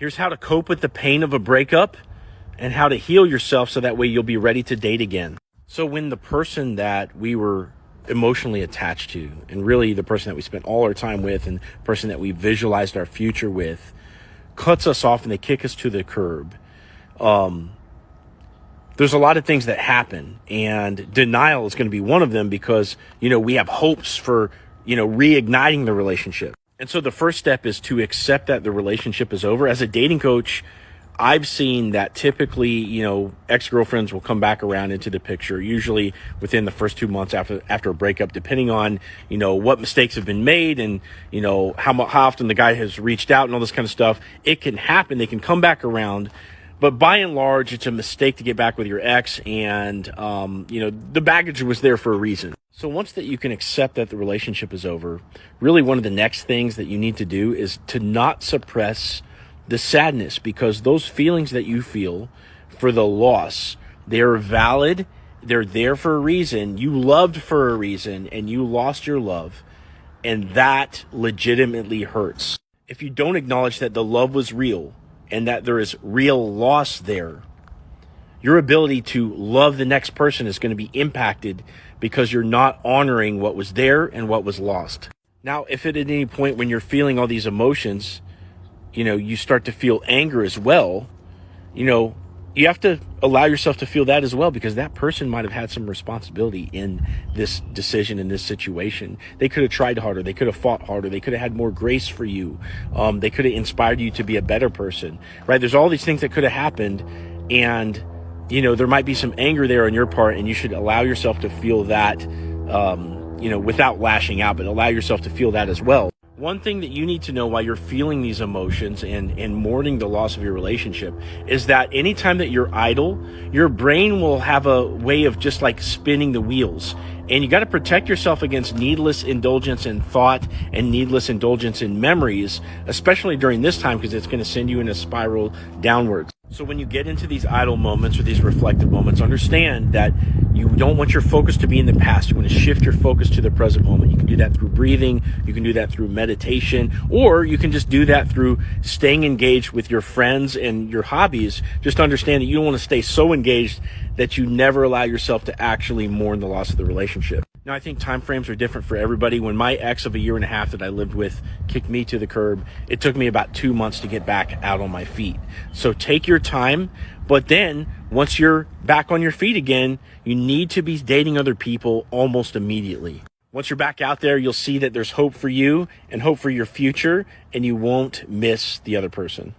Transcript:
Here's how to cope with the pain of a breakup and how to heal yourself so that way you'll be ready to date again. So when the person that we were emotionally attached to, and really the person that we spent all our time with and the person that we visualized our future with, cuts us off and they kick us to the curb, there's a lot of things that happen, and denial is going to be one of them because, we have hopes for, reigniting the relationship. And so the first step is to accept that the relationship is over. As a dating coach, I've seen that typically, ex-girlfriends will come back around into the picture, usually within the first 2 months after a breakup, depending on, what mistakes have been made and, how often the guy has reached out and all this kind of stuff. It can happen. They can come back around. But by and large, it's a mistake to get back with your ex, and, the baggage was there for a reason. So once that you can accept that the relationship is over, really one of the next things that you need to do is to not suppress the sadness, because those feelings that you feel for the loss, they're valid. They're there for a reason. You loved for a reason, and you lost your love, and that legitimately hurts. If you don't acknowledge that the love was real, and that there is real loss there, your ability to love the next person is going to be impacted because you're not honoring what was there and what was lost. Now, if at any point when you're feeling all these emotions, you start to feel anger as well, you have to allow yourself to feel that as well, because that person might have had some responsibility in this decision, in this situation. They could have tried harder. They could have fought harder. They could have had more grace for you. They could have inspired you to be a better person, right? There's all these things that could have happened, and, there might be some anger there on your part, and you should allow yourself to feel that, without lashing out, but allow yourself to feel that as well. One thing that you need to know while you're feeling these emotions and mourning the loss of your relationship is that anytime that you're idle, your brain will have a way of just like spinning the wheels. And you got to protect yourself against needless indulgence in thought and needless indulgence in memories, especially during this time, because it's going to send you in a spiral downwards. So when you get into these idle moments or these reflective moments, understand that you don't want your focus to be in the past. You want to shift your focus to the present moment. You can do that through breathing. You can do that through meditation, or you can just do that through staying engaged with your friends and your hobbies. Just understand that you don't want to stay so engaged that you never allow yourself to actually mourn the loss of the relationship. Now, I think time frames are different for everybody. When my ex of 1.5 years that I lived with kicked me to the curb, it took me about 2 months to get back out on my feet. So take your time, but then once you're back on your feet again, you need to be dating other people almost immediately. Once you're back out there, you'll see that there's hope for you and hope for your future, and you won't miss the other person.